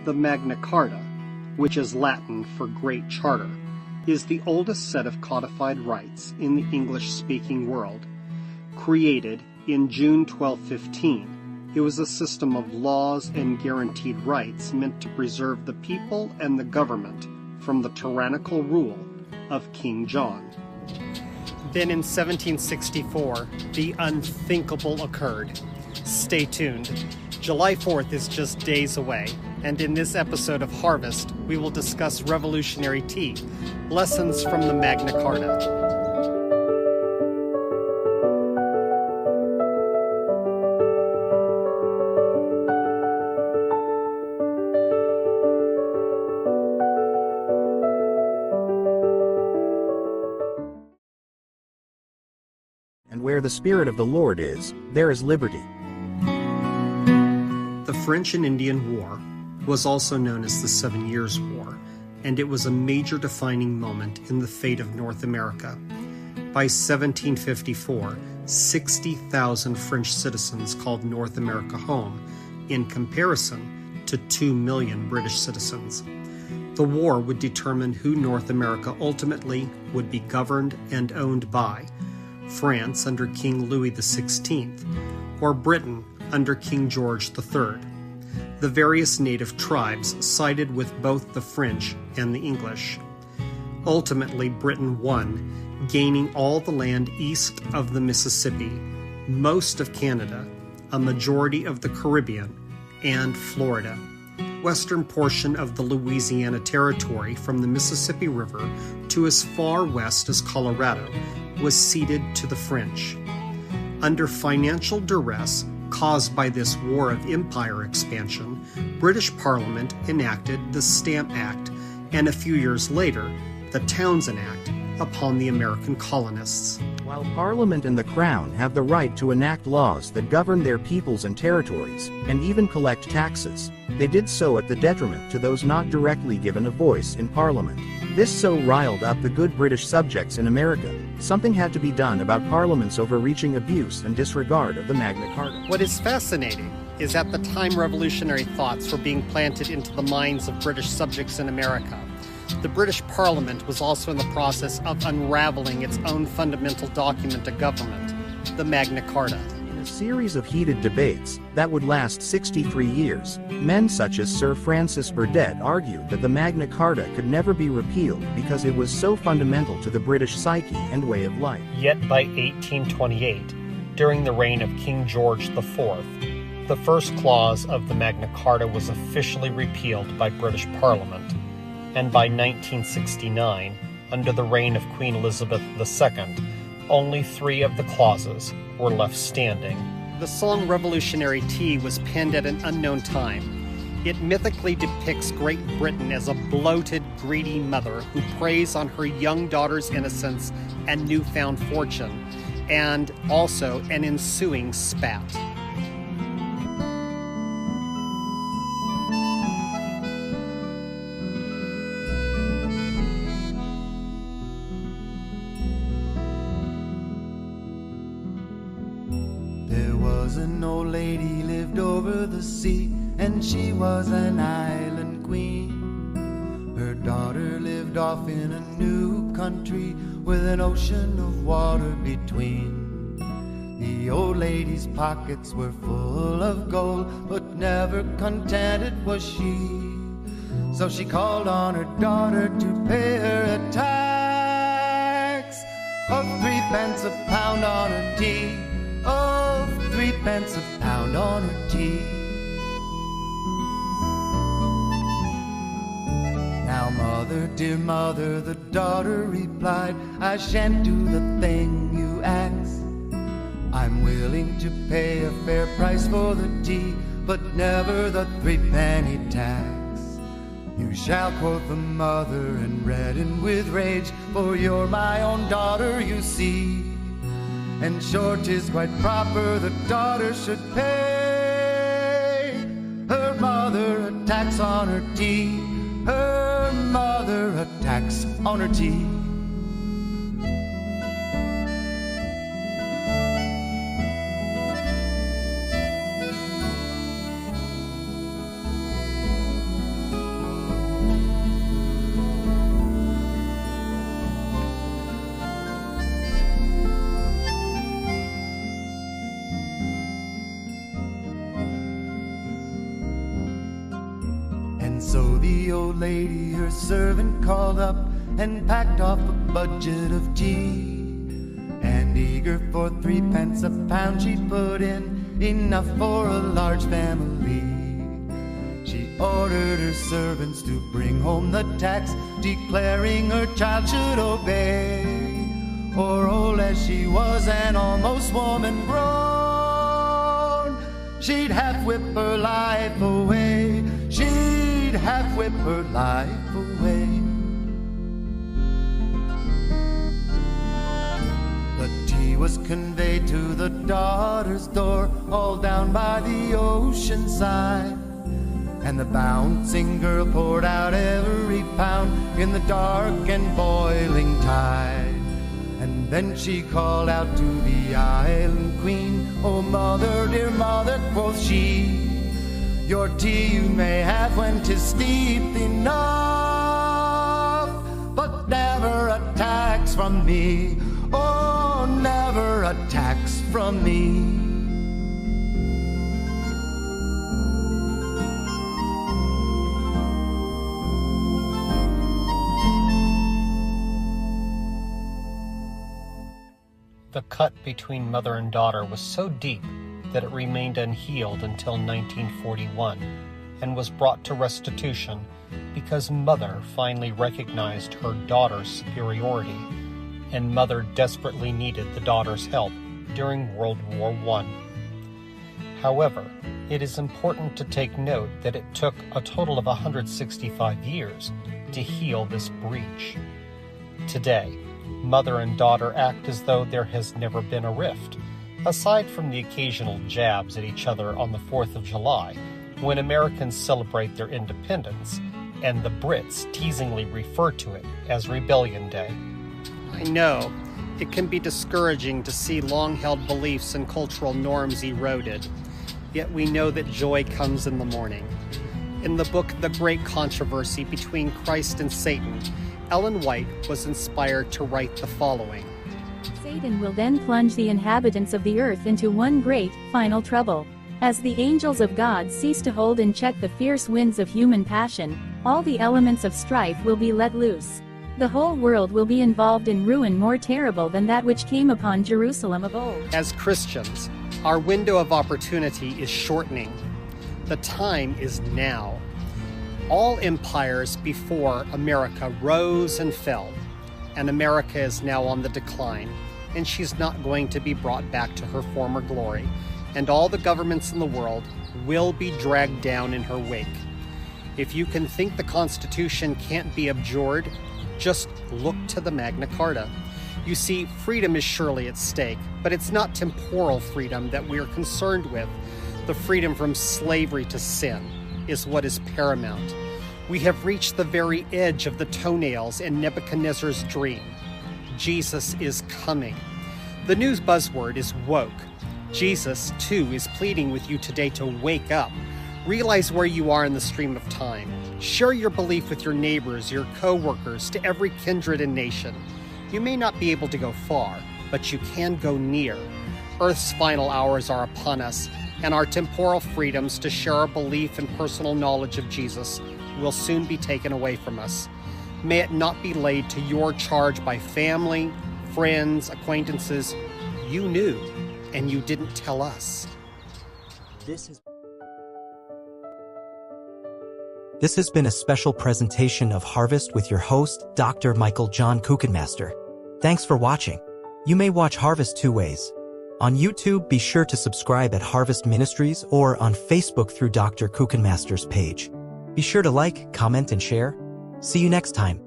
The Magna Carta, which is Latin for Great Charter, is the oldest set of codified rights in the English-speaking world. Created in June 1215, it was a system of laws and guaranteed rights meant to preserve the people and the government from the tyrannical rule of King John. Then in 1764, the unthinkable occurred. Stay tuned. July 4th is just days away, and in this episode of Harvest, we will discuss revolutionary tea, lessons from the Magna Carta. And where the Spirit of the Lord is, there is liberty. The French and Indian War was also known as the 7 Years' War, and it was a major defining moment in the fate of North America. By 1754, 60,000 French citizens called North America home, in comparison to 2 million British citizens. The war would determine who North America ultimately would be governed and owned by: France under King Louis XVI, or Britain under King George III. The various native tribes sided with both the French and the English. Ultimately, Britain won, gaining all the land east of the Mississippi, most of Canada, a majority of the Caribbean, and Florida. Western portion of the Louisiana Territory from the Mississippi River to as far west as Colorado was ceded to the French. Under financial duress caused by this war of empire expansion, British Parliament enacted the Stamp Act and a few years later, the Townshend Act upon the American colonists. While Parliament and the Crown have the right to enact laws that govern their peoples and territories, and even collect taxes, they did so at the detriment to those not directly given a voice in Parliament. This so riled up the good British subjects in America, something had to be done about Parliament's overreaching abuse and disregard of the Magna Carta. What is fascinating is at the time revolutionary thoughts were being planted into the minds of British subjects in America, the British Parliament was also in the process of unraveling its own fundamental document of government, the Magna Carta. In a series of heated debates that would last 63 years, men such as Sir Francis Burdett argued that the Magna Carta could never be repealed because it was so fundamental to the British psyche and way of life. Yet by 1828, during the reign of King George IV, the first clause of the Magna Carta was officially repealed by British Parliament, and by 1969, under the reign of Queen Elizabeth II, only 3 of the clauses were left standing. The song Revolutionary Tea was penned at an unknown time. It mythically depicts Great Britain as a bloated, greedy mother who preys on her young daughter's innocence and newfound fortune, and also an ensuing spat. An old lady lived over the sea, and she was an island queen. Her daughter lived off in a new country with an ocean of water between. The old lady's pockets were full of gold, but never contented was she. So she called on her daughter to pay her a tax of 3 pence a pound on her tea. Of 3 pence a pound on her tea. Now mother, dear mother, the daughter replied, I shan't do the thing you ask. I'm willing to pay a fair price for the tea, but never the 3-penny tax. You shall, quoth the mother, and redden with rage, for you're my own daughter, you see. And sure 'tis quite proper the daughter should pay her mother a tax on her tea, her mother a tax on her tea. And so the old lady, her servant, called up and packed off a budget of tea. And eager for 3 pence a pound, she put in enough for a large family. She ordered her servants to bring home the tax, declaring her child should obey. For old as she was and almost woman grown, she'd half whip her life away. She'd half whip her life away. The tea was conveyed to the daughter's door, all down by the ocean side. And the bouncing girl poured out every pound in the dark and boiling tide. And then she called out to the island queen, "Oh mother, dear mother," quoth she, "your tea you may have when 'tis steeped enough, but never a tax from me, oh never a tax from me." The cut between mother and daughter was so deep that it remained unhealed until 1941 and was brought to restitution because mother finally recognized her daughter's superiority, and mother desperately needed the daughter's help during World War I. However, it is important to take note that it took a total of 165 years to heal this breach. Today, mother and daughter act as though there has never been a rift, aside from the occasional jabs at each other on the 4th of July, when Americans celebrate their independence, and the Brits teasingly refer to it as Rebellion Day. I know, it can be discouraging to see long-held beliefs and cultural norms eroded, yet we know that joy comes in the morning. In the book The Great Controversy Between Christ and Satan, Ellen White was inspired to write the following. Satan will then plunge the inhabitants of the earth into one great, final trouble. As the angels of God cease to hold in check the fierce winds of human passion, all the elements of strife will be let loose. The whole world will be involved in ruin more terrible than that which came upon Jerusalem of old. As Christians, our window of opportunity is shortening. The time is now. All empires before America rose and fell, and America is now on the decline, and she's not going to be brought back to her former glory, and all the governments in the world will be dragged down in her wake. If you can think the Constitution can't be abjured, just look to the Magna Carta. You see, freedom is surely at stake, but it's not temporal freedom that we are concerned with. The freedom from slavery to sin is what is paramount. We have reached the very edge of the toenails in Nebuchadnezzar's dream. Jesus is coming. The new buzzword is woke. Jesus, too, is pleading with you today to wake up. Realize where you are in the stream of time. Share your belief with your neighbors, your co-workers, to every kindred and nation. You may not be able to go far, but you can go near. Earth's final hours are upon us, and our temporal freedoms to share our belief and personal knowledge of Jesus will soon be taken away from us. May it not be laid to your charge by family, friends, acquaintances you knew and you didn't tell us. This has been a special presentation of Harvest with your host, Dr. Michael John Cookenmaster. Thanks for watching. You may watch Harvest two ways. On YouTube, be sure to subscribe at Harvest Ministries, or on Facebook through Dr. Cookenmaster's page. Be sure to like, comment, and share. See you next time.